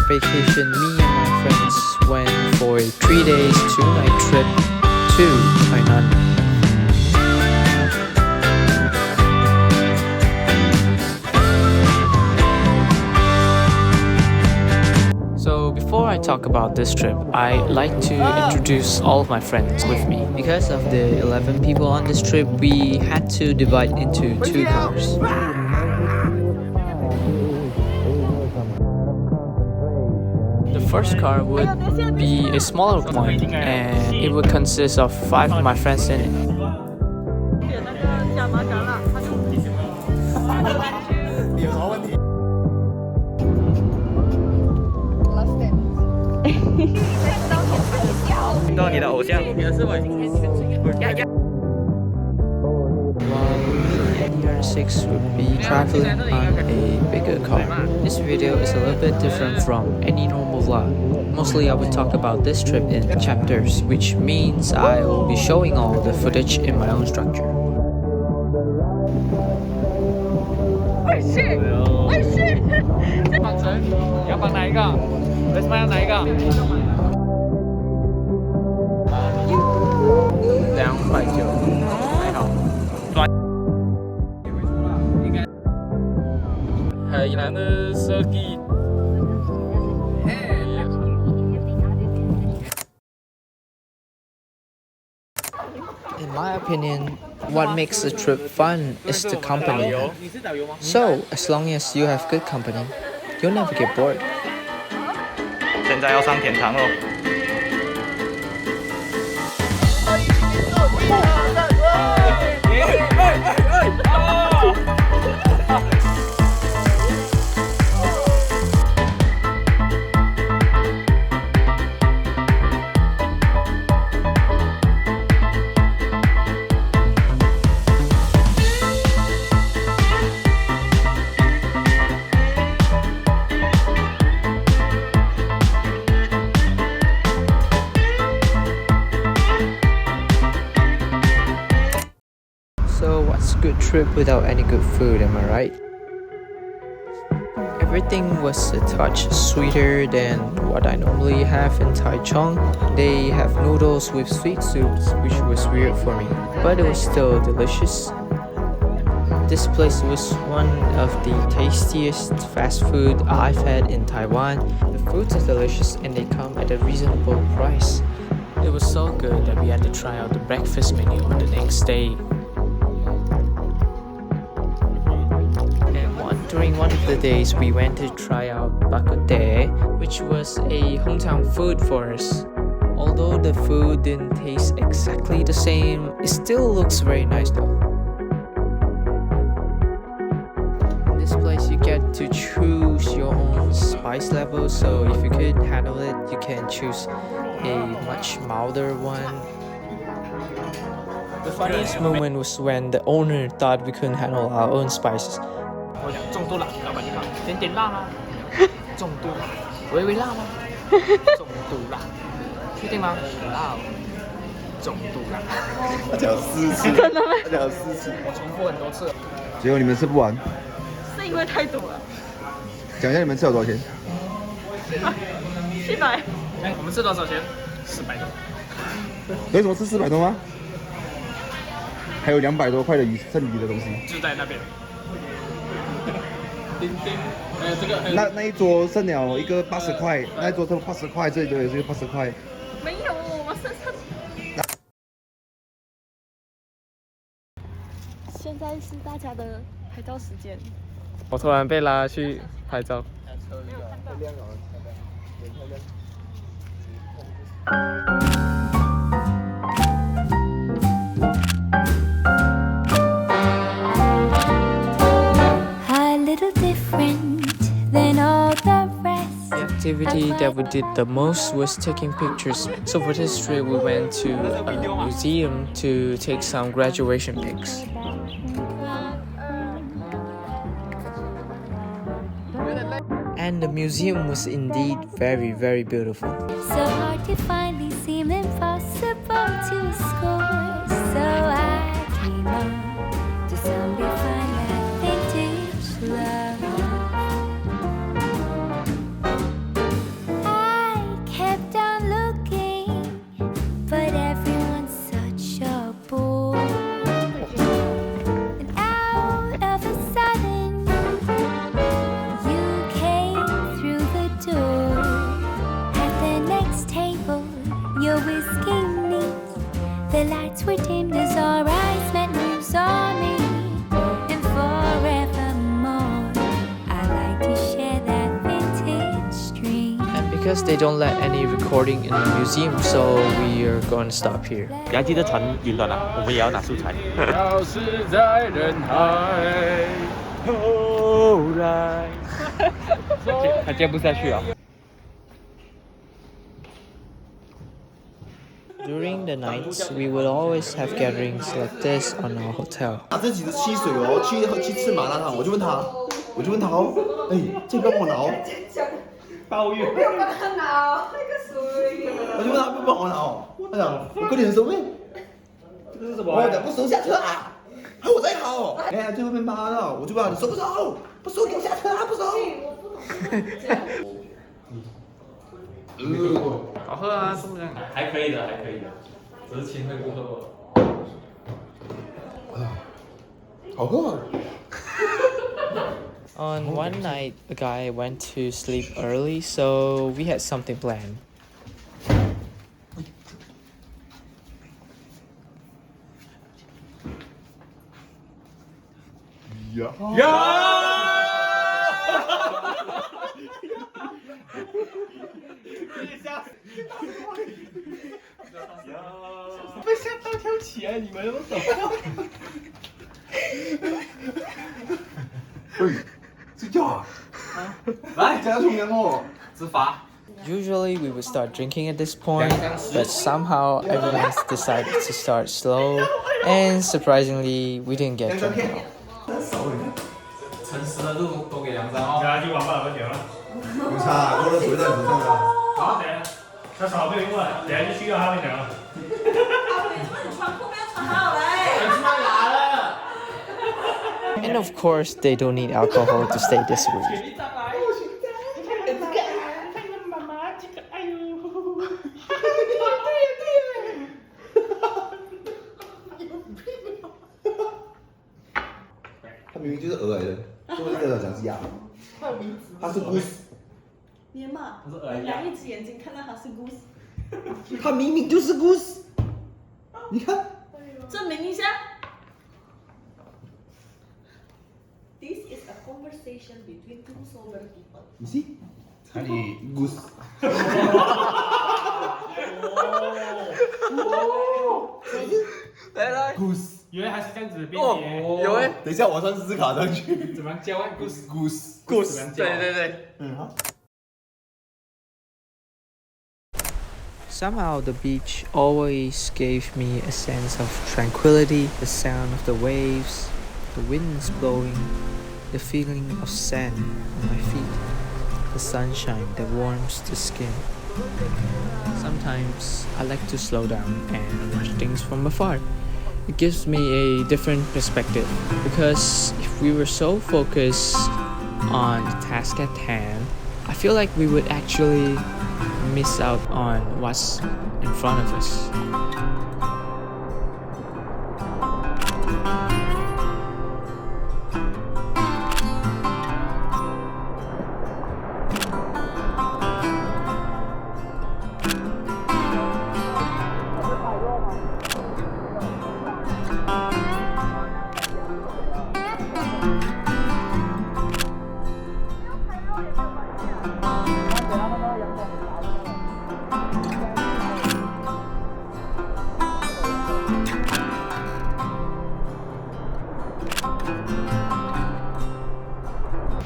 vacation, me and my friends went for a 3 days, 2 night trip to Tainan. So before I talk about this trip, I like to introduce all of my friends with me. Because of the 11 people on this trip, we had to divide into 2 cars. The first car would be a smaller one, and it would consist of 5 of my friends in it. While the 6 would be traveling on a bigger car. This video is a little bit different from any normal vlog. Mostly I would talk about this trip in chapters, which means I will be showing all the footage in my own structure. In my opinion, what makes a trip fun is the company. So, as long as you have good company, you'll never get bored. 现在要上天堂喽。So what's a good trip without any good food, am I right? Everything was a touch sweeter than what I normally have in Taichung. They have noodles with sweet soups, which was weird for me, but it was still delicious. This place was one of the tastiest fast food I've had in Taiwan. The foods are delicious and they come at a reasonable price. It was so good that we had to try out the breakfast menu on the next day. During one of the days, we went to try out bak kut teh, which was a hometown food for us. Although the food didn't taste exactly the same, it still looks very nice though. In this place, you get to choose your own spice level, so if you couldn't handle it, you can choose a much milder one. The funniest moment was when the owner thought we couldn't handle our own spices. 我讲重度辣，老板你好，点辣吗？重度辣，微微辣吗？重度辣，确定吗？辣哦，重度辣。他讲4次，真的吗？他讲4次，我重复很多次。结果你们吃不完。是因为太多了。讲一下你们吃了多少钱？700。哎，我们吃多少钱？400多。为什么吃400多吗？还有200多块的剩余的东西。就在那边。钉钉，这个那一桌剩了一个80块，那一桌剩80块，这里也是80块。没有，我身上。现在是大家的拍照时间。我突然被拉去拍照。The activity that we did the most was taking pictures. So for this trip, we went to a museum to take some graduation pics. And the museum was indeed very, very beautiful. So hard to finally seem impossible to score. So I came on to someday find that vintage love. because they don't let any recording in the museum, so we are going to stop here. 你还记得传云端啊？我们也要拿素材。消失在人海，后来，他接不下去啊。 During the nights, we would always have gatherings like this on our hotel. 这几个汽水哦，去吃麻辣烫，我就问他哦，哎，这帮我拿哦，抱怨。不要帮他拿那个水。我就问他不帮我拿哦，他讲我跟你很熟咩？这是什么？我讲不熟下车啊，我在好，哎，最后面骂到，我就问他你熟不熟？不熟给我下车啊，不熟。好喝啊，这么样？还可以的，只是前会不喝。好喝啊。 On one night, a guy went to sleep early, so we had something planned. Yeah! 被吓到跳起来，你们都懂。睡觉啊？来，加冲凉哦。执法。 Usually we would start drinking at this point, but somehow everyone decided to start slow, and surprisingly, we didn't get drunk at all. 诚实的都给梁山哦。大家去玩吧，喝酒了。不差，多了水在手上啊。好，等下，他少没有用了，等下就需要他们讲了。And of course, they don't need alcohol to stay this week. 他明明就是鹅来的，为什么这个讲是鸭？他有名字。他是 goose，你嘛，两一只眼睛看到他是 goose，他明明就是 goose， 你看，证明一下。This is a conversation between two sober people. 你 see， 他的 goose。来 goose， 原来还是这样子的编辑。有哎，等一下我上字卡上去。怎么教啊 ？goose goose， 对。嗯。 Somehow, the beach always gave me a sense of tranquility, the sound of the waves, the winds blowing, the feeling of sand on my feet, the sunshine that warms the skin. Sometimes I like to slow down and watch things from afar. It gives me a different perspective because if we were so focused on the task at hand, I feel like we would actually miss out on what's in front of us.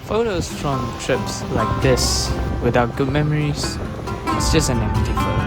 Photos from trips like this, without good memories, it's just an empty photo.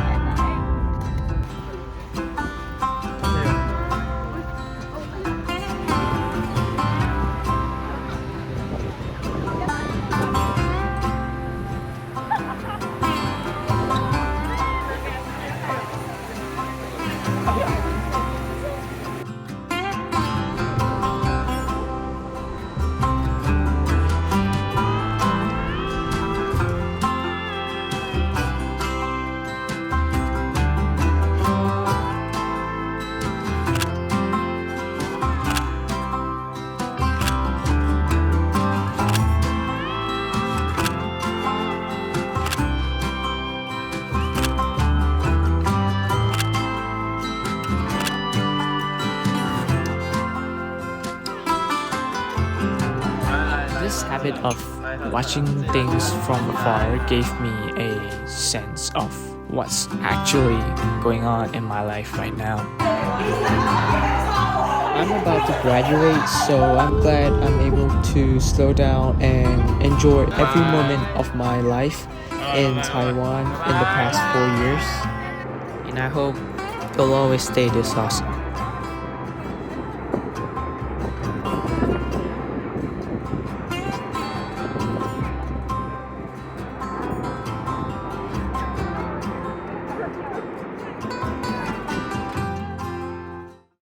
This habit of watching things from afar gave me a sense of what's actually going on in my life right now. I'm about to graduate, so I'm glad I'm able to slow down and enjoy every moment of my life in Taiwan in the past 4 years. And I hope it'll always stay this awesome.